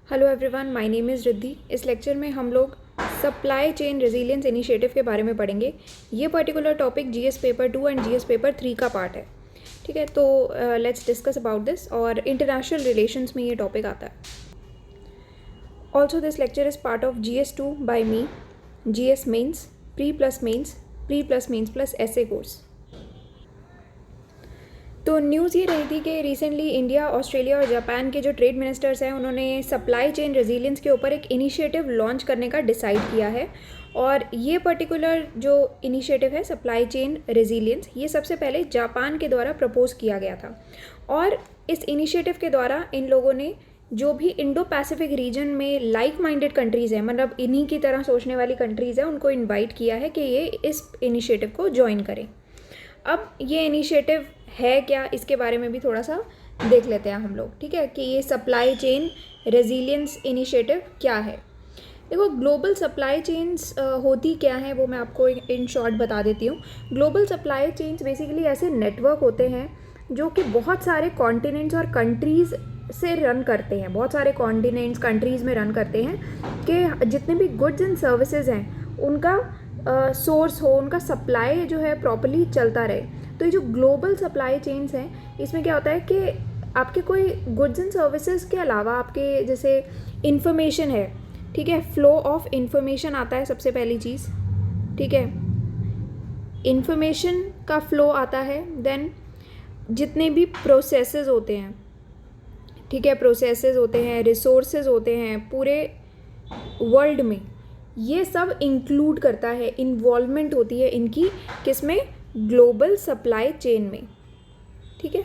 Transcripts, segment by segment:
Hello everyone, my name is Riddhi. इस lecture में हम लोग सप्लाई चेन रेजिलियंस इनिशिएटिव के बारे में पढ़ेंगे। ये particular topic GS paper 2 and GS paper 3 का पार्ट है। ठीक है, तो लेट्स डिस्कस अबाउट दिस। और इंटरनेशनल रिलेशंस में ये टॉपिक आता है। Also this lecture is part of GS2 by me, GS mains, pre plus mains plus SA course. तो न्यूज़ ये रही थी कि रिसेंटली इंडिया, ऑस्ट्रेलिया और जापान के जो ट्रेड मिनिस्टर्स हैं उन्होंने सप्लाई चेन रेजिलियंस के ऊपर एक इनिशिएटिव लॉन्च करने का डिसाइड किया है। और ये पर्टिकुलर जो इनिशिएटिव है सप्लाई चेन रेजिलियंस, ये सबसे पहले जापान के द्वारा प्रपोज किया गया था। और इस इनिशिएटिव के द्वारा इन लोगों ने जो भी इंडो पैसिफिक रीजन में लाइक माइंडेड कंट्रीज़ हैं, मतलब इन्हीं की तरह सोचने वाली कंट्रीज़ हैं, उनको इन्वाइट किया है कि ये इस इनिशिएटिव को ज्वाइन करें। अब ये इनिशिएटिव है क्या, इसके बारे में भी थोड़ा सा देख लेते हैं हम लोग। ठीक है, कि ये सप्लाई चेन रेजिलियंस इनिशिएटिव क्या है। देखो, ग्लोबल सप्लाई चेन्स होती क्या है वो मैं आपको इन शॉर्ट बता देती हूँ। ग्लोबल सप्लाई चेन्स बेसिकली ऐसे नेटवर्क होते हैं जो कि बहुत सारे कॉन्टिनेंट्स और कंट्रीज़ से रन करते हैं, बहुत सारे कॉन्टिनेंट्स कंट्रीज़ में रन करते हैं कि जितने भी गुड्स एंड सर्विसेज हैं उनका सोर्स हो, उनका सप्लाई जो है प्रॉपर्ली चलता रहे। तो ये जो ग्लोबल सप्लाई चेन्स हैं, इसमें क्या होता है कि आपके कोई गुड्स एंड सर्विसेज के अलावा आपके जैसे इंफॉर्मेशन है, ठीक है, फ्लो ऑफ इंफॉर्मेशन आता है सबसे पहली चीज़। ठीक है, इंफॉर्मेशन का फ्लो आता है। देन जितने भी प्रोसेसेस होते हैं, ठीक है, प्रोसेसेस होते हैं, रिसोर्सेज होते हैं पूरे वर्ल्ड में, ये सब इंक्लूड करता है, इन्वॉल्वमेंट होती है इनकी किसमें, ग्लोबल सप्लाई चेन में। ठीक है,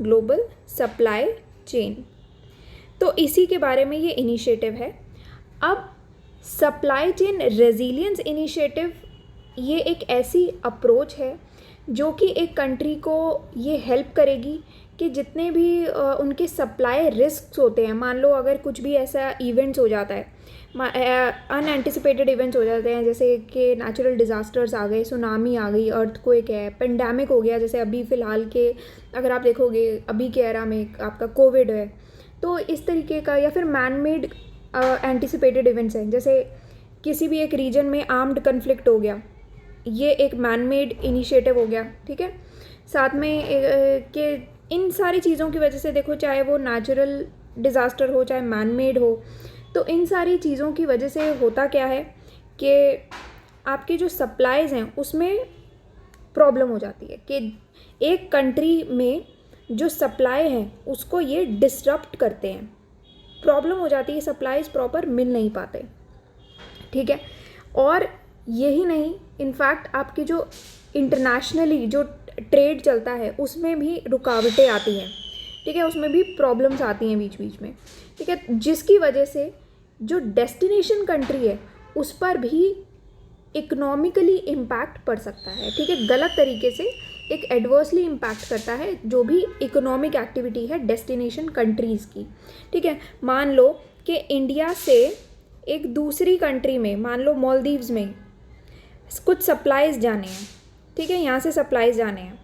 ग्लोबल सप्लाई चेन, तो इसी के बारे में ये इनिशिएटिव है। अब सप्लाई चेन रेजिलियंस इनिशिएटिव ये एक ऐसी अप्रोच है जो कि एक कंट्री को ये हेल्प करेगी कि जितने भी उनके सप्लाई रिस्क्स होते हैं, मान लो अगर कुछ भी ऐसा इवेंट्स हो जाता है, अनएंटिसिपेटेड इवेंट्स हो जाते हैं, जैसे कि नेचुरल डिज़ास्टर्स आ गए, सुनामी आ गई, अर्थक्वेक है, पेंडेमिक हो गया, जैसे अभी फ़िलहाल के अगर आप देखोगे अभी के एरा में आपका कोविड है, तो इस तरीके का, या फिर मैन मेड एंटिसिपेटेड इवेंट्स हैं, जैसे किसी भी एक रीजन में आर्म्ड कन्फ्लिक्ट हो गया, ये एक मैन मेड इनिशिएटिव हो गया। ठीक है, साथ में कि इन सारी चीज़ों की वजह से देखो, चाहे वो नेचुरल डिज़ास्टर हो चाहे मैन मेड हो, तो इन सारी चीज़ों की वजह से होता क्या है कि आपके जो सप्लाईज़ हैं उसमें प्रॉब्लम हो जाती है कि एक कंट्री में जो सप्लाई हैं उसको ये डिसरप्ट करते हैं, प्रॉब्लम हो जाती है, सप्लाईज़ प्रॉपर मिल नहीं पाते। ठीक है, और यही नहीं, इनफैक्ट आपकी जो इंटरनेशनली जो ट्रेड चलता है उसमें भी रुकावटें आती हैं। ठीक है, उसमें भी प्रॉब्लम्स आती हैं बीच बीच में। ठीक है, जिसकी वजह से जो डेस्टिनेशन कंट्री है उस पर भी इकोनॉमिकली इम्पैक्ट पड़ सकता है। ठीक है, गलत तरीके से एक एडवर्सली इम्पैक्ट करता है जो भी इकोनॉमिक एक्टिविटी है डेस्टिनेशन कंट्रीज़ की। ठीक है, मान लो कि इंडिया से एक दूसरी कंट्री में, मान लो मालदीव्स में कुछ सप्लाईज़ जाने हैं। ठीक है, यहाँ से सप्लाईज़ जाने हैं,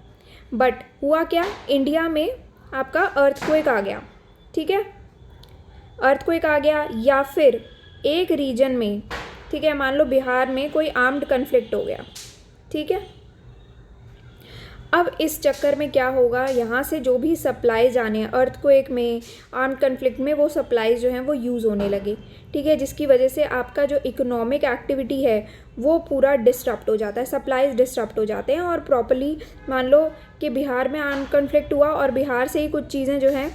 बट हुआ क्या, इंडिया में आपका अर्थक्वेक आ गया। ठीक है, अर्थक्वेक आ गया, या फिर एक रीजन में, ठीक है, मान लो बिहार में कोई आर्म्ड कन्फ्लिक्ट हो गया। ठीक है, अब इस चक्कर में क्या होगा, यहाँ से जो भी सप्लाईज आने हैं अर्थक्वेक में, आर्म्ड कन्फ्लिक्ट में, वो सप्लाईज जो हैं वो यूज़ होने लगे। ठीक है, जिसकी वजह से आपका जो इकोनॉमिक एक्टिविटी है वो पूरा डिस्टर्ब हो जाता है, सप्लाईज डिस्टर्ब हो जाते हैं। और प्रॉपर्ली मान लो कि बिहार में आर्म्ड कन्फ्लिक्ट हुआ और बिहार से ही कुछ चीज़ें जो हैं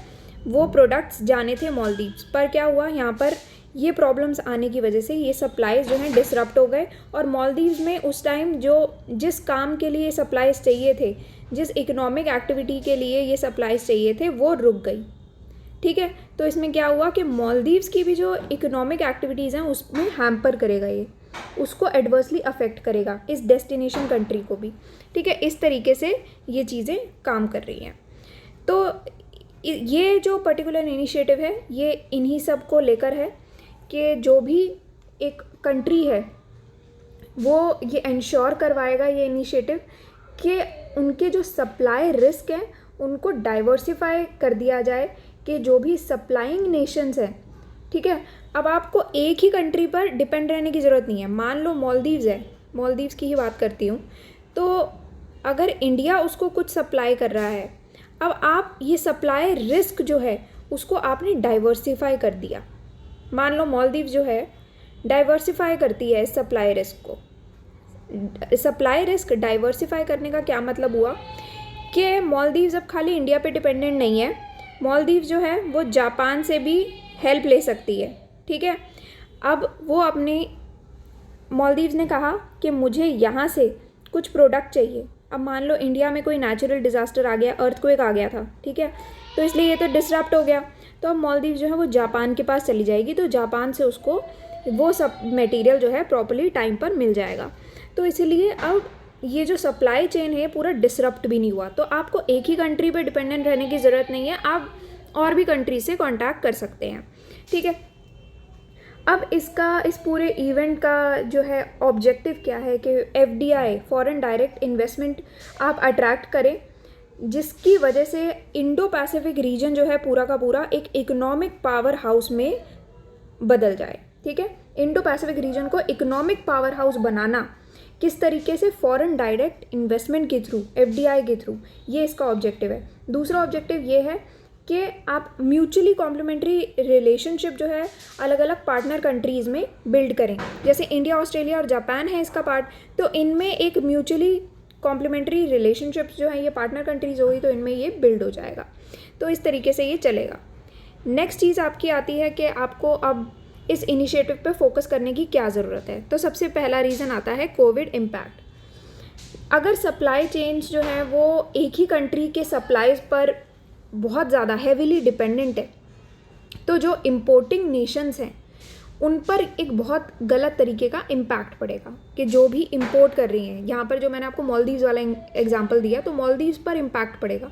वो प्रोडक्ट्स जाने थे मालदीव्स, पर क्या हुआ, यहाँ पर ये प्रॉब्लम्स आने की वजह से ये सप्लाईज जो हैं डिसरप्ट हो गए। और मालदीव्स में उस टाइम जो जिस काम के लिए सप्लाईज चाहिए थे, जिस इकोनॉमिक एक्टिविटी के लिए ये सप्लाईज चाहिए थे, वो रुक गई। ठीक है, तो इसमें क्या हुआ कि मालदीव्स की भी जो इकोनॉमिक एक्टिविटीज़ हैं उसमें हैम्पर करेगा, ये उसको एडवर्सली अफेक्ट करेगा, इस डेस्टिनेशन कंट्री को भी। ठीक है, इस तरीके से ये चीज़ें काम कर रही हैं। तो ये जो पर्टिकुलर इनिशिएटिव है ये इन्हीं सब को लेकर है कि जो भी एक कंट्री है वो ये इंश्योर करवाएगा, ये इनिशिएटिव, कि उनके जो सप्लाई रिस्क हैं उनको डाइवर्सिफाई कर दिया जाए, कि जो भी सप्लाइंग नेशंस हैं ठीक है। अब आपको एक ही कंट्री पर डिपेंड रहने की ज़रूरत नहीं है। मान लो मालदीव्स है, मालदीव्स की ही बात करती हूँ, तो अगर इंडिया उसको कुछ सप्लाई कर रहा है, अब आप ये सप्लाई रिस्क जो है उसको आपने डाइवर्सिफाई कर दिया। मान लो मालदीव्स जो है डाइवर्सिफाई करती है इस सप्लाई रिस्क को। सप्लाई रिस्क डाइवर्सिफाई करने का क्या मतलब हुआ कि मालदीव्स अब खाली इंडिया पे डिपेंडेंट नहीं है, मालदीव्स जो है वो जापान से भी हेल्प ले सकती है। ठीक है। अब वो अपनी मालदीव्स ने कहा कि मुझे यहाँ से कुछ प्रोडक्ट चाहिए। अब मान लो इंडिया में कोई नेचुरल डिज़ास्टर आ गया, अर्थक्वेक आ गया था, ठीक है, तो इसलिए ये तो डिसरप्ट हो गया, तो अब मालदीव्स जो है वो जापान के पास चली जाएगी, तो जापान से उसको वो सब मटेरियल जो है प्रॉपर्ली टाइम पर मिल जाएगा। तो इसलिए अब ये जो सप्लाई चेन है पूरा डिसरप्ट भी नहीं हुआ। तो आपको एक ही कंट्री पे डिपेंडेंट रहने की ज़रूरत नहीं है, आप और भी कंट्री से कांटेक्ट कर सकते हैं। ठीक है। अब इसका इस पूरे इवेंट का जो है ऑब्जेक्टिव क्या है कि FDI फॉरेन डायरेक्ट इन्वेस्टमेंट आप अट्रैक्ट करें, जिसकी वजह से इंडो पैसिफिक रीजन जो है पूरा का पूरा एक इकोनॉमिक पावर हाउस में बदल जाए। ठीक है। इंडो पैसिफिक रीजन को इकोनॉमिक पावर हाउस बनाना किस तरीके से, फॉरेन डायरेक्ट इन्वेस्टमेंट के थ्रू, FDI के थ्रू, ये इसका ऑब्जेक्टिव है। दूसरा ऑब्जेक्टिव ये है कि आप म्यूचुअली कॉम्प्लीमेंट्री रिलेशनशिप जो है अलग अलग पार्टनर कंट्रीज़ में बिल्ड करें। जैसे इंडिया, ऑस्ट्रेलिया और जापान है इसका पार्ट, तो इनमें एक म्यूचुअली कॉम्प्लीमेंट्री रिलेशनशिप्स जो है ये पार्टनर कंट्रीज़ होगी, तो इनमें ये बिल्ड हो जाएगा। तो इस तरीके से ये चलेगा। नेक्स्ट चीज़ आपकी आती है कि आपको अब इस इनिशिएटिव पे फोकस करने की क्या ज़रूरत है। तो सबसे पहला रीज़न आता है कोविड इम्पैक्ट। अगर सप्लाई चेन्स जो है वो एक ही कंट्री के सप्लाईज पर बहुत ज़्यादा हैवीली डिपेंडेंट है, तो जो इम्पोर्टिंग नेशंस हैं उन पर एक बहुत गलत तरीके का इम्पैक्ट पड़ेगा कि जो भी इंपोर्ट कर रही हैं, यहाँ पर जो मैंने आपको मालदीव्स वाला एग्जांपल दिया, तो मालदीव्स पर इम्पैक्ट पड़ेगा।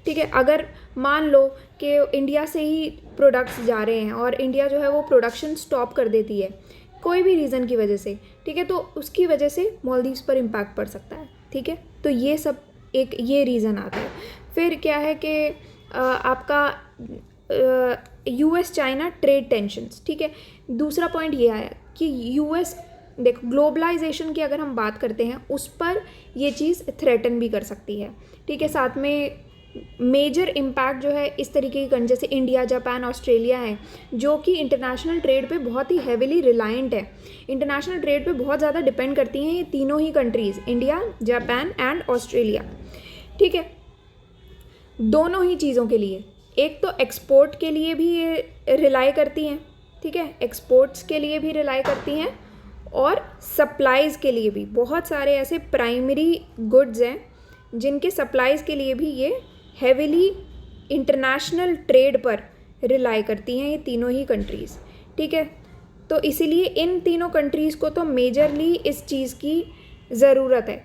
ठीक है। अगर मान लो कि इंडिया से ही प्रोडक्ट्स जा रहे हैं और इंडिया जो है वो प्रोडक्शन स्टॉप कर देती है कोई भी रीज़न की वजह से, ठीक है, तो उसकी वजह से मालदीव्स पर इम्पैक्ट पड़ सकता है। ठीक है। तो ये सब एक ये रीज़न आता है। फिर क्या है कि आपका US चाइना ट्रेड टेंशन्स। ठीक है। दूसरा पॉइंट ये आया कि US, देखो ग्लोबलाइजेशन की अगर हम बात करते हैं उस पर ये चीज़ थ्रेटन भी कर सकती है। ठीक है। साथ में मेजर इम्पैक्ट जो है इस तरीके की कंट्री जैसे इंडिया, जापान, ऑस्ट्रेलिया है, जो कि इंटरनेशनल ट्रेड पे बहुत ही हैविली रिलायंट है, इंटरनेशनल ट्रेड पे बहुत ज़्यादा डिपेंड करती हैं ये तीनों ही countries, India, Japan and Australia. ठीक है। दोनों ही चीज़ों के लिए, एक तो एक्सपोर्ट के लिए भी ये रिलाई करती हैं, ठीक है, एक्सपोर्ट्स के लिए भी रिलाई करती हैं और सप्लाईज़ के लिए भी। बहुत सारे ऐसे प्राइमरी गुड्स हैं जिनके सप्लाईज़ के लिए भी ये हैविली इंटरनेशनल ट्रेड पर रिलाई करती हैं ये तीनों ही कंट्रीज़। ठीक है। तो इसीलिए इन तीनों कंट्रीज़ को तो मेजरली इस चीज़ की ज़रूरत है।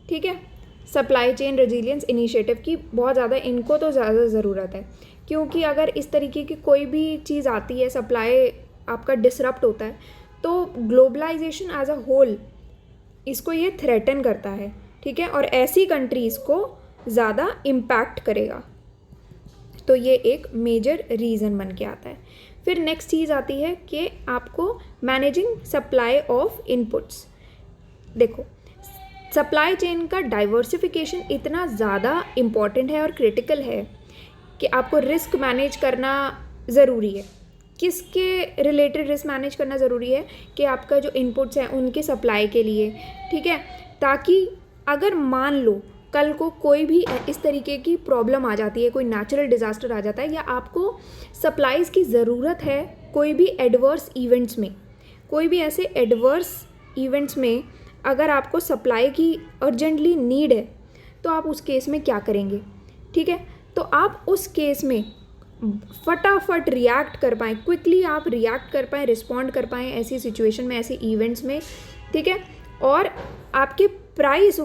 ठीक है। सप्लाई चेन रेजिलियंस इनिशिएटिव की बहुत ज़्यादा इनको तो ज़्यादा ज़रूरत है, क्योंकि अगर इस तरीके की कोई भी चीज़ आती है, सप्लाई आपका डिसरप्ट होता है, तो ग्लोबलाइजेशन एज अ होल इसको ये थ्रेटन करता है। ठीक है। और ऐसी कंट्रीज़ को ज़्यादा इम्पैक्ट करेगा। तो ये एक मेजर रीज़न बन के आता है। फिर नेक्स्ट चीज़ आती है कि आपको मैनेजिंग सप्लाई ऑफ इनपुट्स। देखो सप्लाई चेन का डाइवर्सिफिकेशन इतना ज़्यादा इम्पॉर्टेंट है और क्रिटिकल है कि आपको रिस्क मैनेज करना ज़रूरी है। किसके रिलेटेड रिस्क मैनेज करना ज़रूरी है कि आपका जो इनपुट्स हैं उनके सप्लाई के लिए। ठीक है। ताकि अगर मान लो कल को कोई भी इस तरीके की प्रॉब्लम आ जाती है, कोई नेचुरल डिज़ास्टर आ जाता है या आपको सप्लाईज़ की ज़रूरत है कोई भी एडवर्स इवेंट्स में, कोई भी ऐसे एडवर्स इवेंट्स में अगर आपको सप्लाई की अर्जेंटली नीड है, तो आप उस केस में क्या करेंगे। ठीक है। तो आप उस केस में फटाफट रिएक्ट कर पाएँ, क्विकली आप रिएक्ट कर पाएँ, रिस्पॉन्ड कर पाएँ ऐसी सिचुएशन में, ऐसे इवेंट्स में। ठीक है। और आपके प्राइस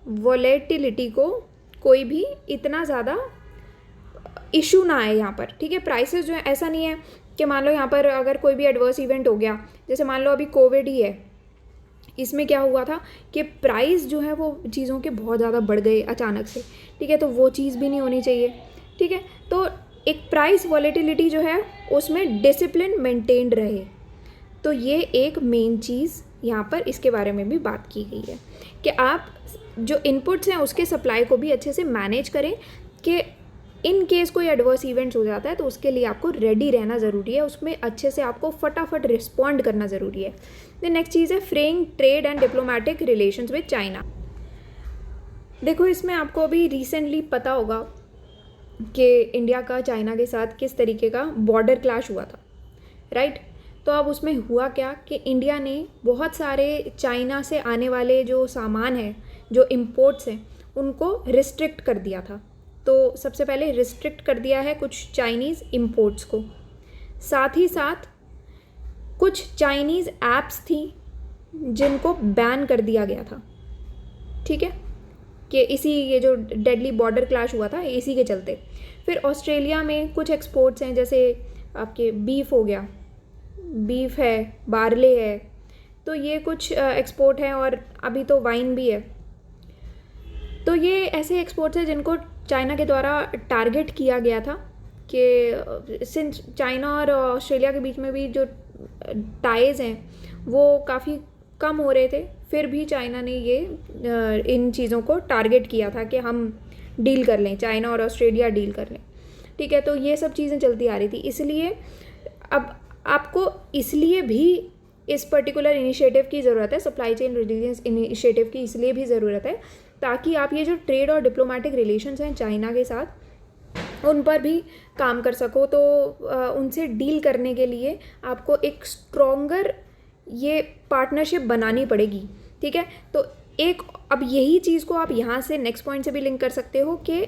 वॉलेटिलिटी को कोई भी इतना ज़्यादा इशू ना आए यहाँ पर। ठीक है। प्राइसेस जो है ऐसा नहीं है कि मान लो यहाँ पर अगर कोई भी एडवर्स इवेंट हो गया, जैसे मान लो अभी कोविड ही है, इसमें क्या हुआ था कि प्राइस जो है वो चीज़ों के बहुत ज़्यादा बढ़ गए अचानक से। ठीक है। तो वो चीज़ भी नहीं होनी चाहिए। ठीक है। तो एक प्राइस वॉलेटिलिटी जो है उसमें डिसिप्लिन मेंटेन्ड रहे। तो ये एक मेन चीज़ यहाँ पर इसके बारे में भी बात की गई है कि आप जो इनपुट्स हैं उसके सप्लाई को भी अच्छे से मैनेज करें कि इन केस कोई एडवर्स इवेंट्स हो जाता है तो उसके लिए आपको रेडी रहना ज़रूरी है, उसमें अच्छे से आपको फटाफट रिस्पॉन्ड करना ज़रूरी है। द नेक्स्ट चीज़ है freeing trade and diplomatic relations with China. देखो इसमें आपको अभी रिसेंटली पता होगा कि इंडिया का चाइना के साथ किस तरीके का बॉर्डर क्लैश हुआ था, राइट। तो अब उसमें हुआ क्या कि इंडिया ने बहुत सारे चाइना से आने वाले जो सामान है, जो इम्पोर्ट्स हैं, उनको रिस्ट्रिक्ट कर दिया था। तो सबसे पहले रिस्ट्रिक्ट कर दिया है कुछ चाइनीज़ इम्पोर्ट्स को, साथ ही साथ कुछ चाइनीज़ ऐप्स थी जिनको बैन कर दिया गया था, ठीक है, कि ये जो डेडली बॉर्डर क्लैश हुआ था इसी के चलते। फिर ऑस्ट्रेलिया में कुछ एक्सपोर्ट्स हैं, जैसे आपके बीफ हो गया, बीफ है, बार्ले है, तो ये कुछ एक्सपोर्ट हैं, और अभी तो वाइन भी है। तो ये ऐसे एक्सपोर्ट्स हैं जिनको चाइना के द्वारा टारगेट किया गया था कि सिंस चाइना और ऑस्ट्रेलिया के बीच में भी जो टाइज हैं वो काफ़ी कम हो रहे थे, फिर भी चाइना ने ये इन चीज़ों को टारगेट किया था कि हम डील कर लें, चाइना और ऑस्ट्रेलिया डील कर लें, ठीक है। तो ये सब चीज़ें चलती आ रही थी, इसलिए अब आपको इसलिए भी इस पर्टिकुलर इनिशिएटिव की ज़रूरत है, सप्लाई चेन रेजिलियंस इनिशिएटिव की इसलिए भी ज़रूरत है ताकि आप ये जो ट्रेड और डिप्लोमेटिक रिलेशंस हैं चाइना के साथ उन पर भी काम कर सको। तो उनसे डील करने के लिए आपको एक स्ट्रॉन्गर ये पार्टनरशिप बनानी पड़ेगी, ठीक है। तो एक अब यही चीज़ को आप यहाँ से नेक्स्ट पॉइंट से भी लिंक कर सकते हो कि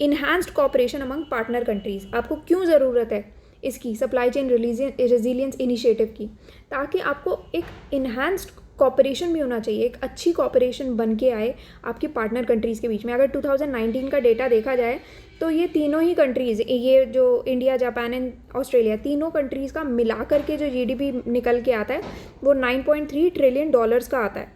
enhanced cooperation among partner countries. आपको क्यों ज़रूरत है इसकी सप्लाई चेन रेजिलियंस इनिशिएटिव की, ताकि आपको एक इन्हांस्ड कोऑपरेशन भी होना चाहिए, एक अच्छी कोऑपरेशन बन के आए आपकी पार्टनर कंट्रीज़ के बीच में। अगर 2019 का डेटा देखा जाए तो ये तीनों ही कंट्रीज़, ये जो इंडिया, जापान एंड ऑस्ट्रेलिया, तीनों कंट्रीज़ का मिला करके जो जीडीपी निकल के आता है वो 9.3 ट्रिलियन डॉलर्स का आता है,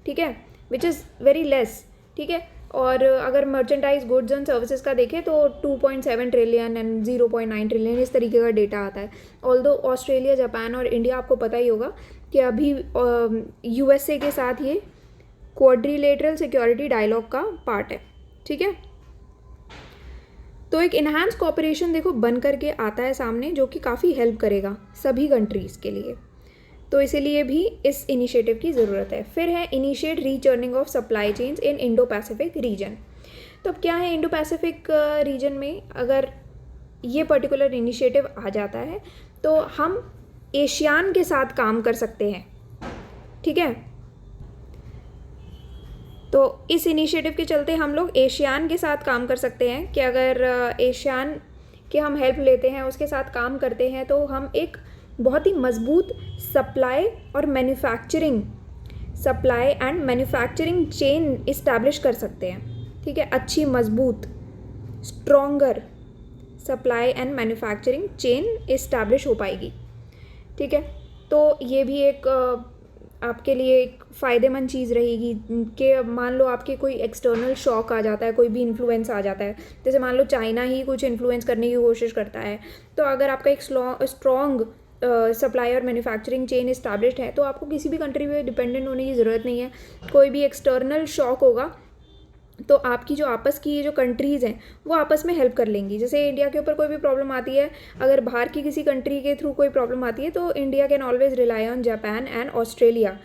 ठीक है, विच इज़ वेरी लेस, ठीक है। और अगर मर्चेंडाइज गुड्स एंड सर्विसेज का देखें तो 2.7 ट्रिलियन एंड 0.9 ट्रिलियन इस तरीके का डेटा आता है। ऑल्दो ऑस्ट्रेलिया, जापान और इंडिया आपको पता ही होगा कि अभी यूएसए के साथ ये क्वाड्रिलेटरल सिक्योरिटी डायलॉग का पार्ट है, ठीक है। तो एक इन्हांस कोऑपरेशन देखो बन करके आता है सामने, जो कि काफ़ी हेल्प करेगा सभी कंट्रीज़ के लिए, तो इसीलिए भी इस इनिशिएटिव की ज़रूरत है। फिर है initiate rechurning of supply chains in Indo Pacific region. तो अब क्या है, इंडो पैसिफिक रीजन में अगर ये पर्टिकुलर इनिशिएटिव आ जाता है तो हम एशियान के साथ काम कर सकते हैं, ठीक है। तो इस इनिशिएटिव के चलते हम लोग एशियान के साथ काम कर सकते हैं कि अगर एशियान के हम हेल्प लेते हैं, उसके साथ काम करते हैं, तो हम एक बहुत ही मजबूत supply and manufacturing chain establish कर सकते हैं, ठीक है। अच्छी मजबूत stronger supply and manufacturing chain establish हो पाएगी, ठीक है। तो ये भी एक आपके लिए एक फ़ायदेमंद चीज़ रहेगी कि मान लो आपके कोई एक्सटर्नल शॉक आ जाता है, कोई भी इन्फ्लुएंस आ जाता है, जैसे मान लो चाइना ही कुछ इन्फ्लुएंस करने की कोशिश करता है, तो अगर आपका एक स्ट्रॉन्ग सप्लाई और मैन्युफैक्चरिंग चेन इस्टेब्लिश्ड है तो आपको किसी भी कंट्री पे डिपेंडेंट होने की ज़रूरत नहीं है। कोई भी एक्सटर्नल शॉक होगा तो आपकी जो आपस की जो कंट्रीज़ हैं वो आपस में हेल्प कर लेंगी। जैसे इंडिया के ऊपर कोई भी प्रॉब्लम आती है, अगर बाहर की किसी कंट्री के थ्रू कोई प्रॉब्लम आती है तो India can always rely on Japan and Australia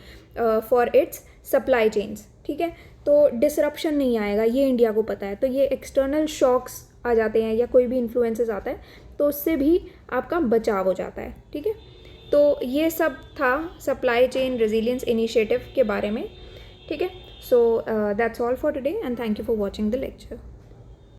for its supply chains, ठीक है। तो डिसरप्शन नहीं आएगा, ये इंडिया को पता है। तो ये एक्सटर्नल शॉक्स आ जाते हैं या कोई भी इन्फ्लुएंसेस आता है तो उससे भी आपका बचाव हो जाता है, ठीक है। तो ये सब था सप्लाई चेन रेजिलियंस इनिशिएटिव के बारे में, ठीक है। So that's all for today and thank you for watching the lecture.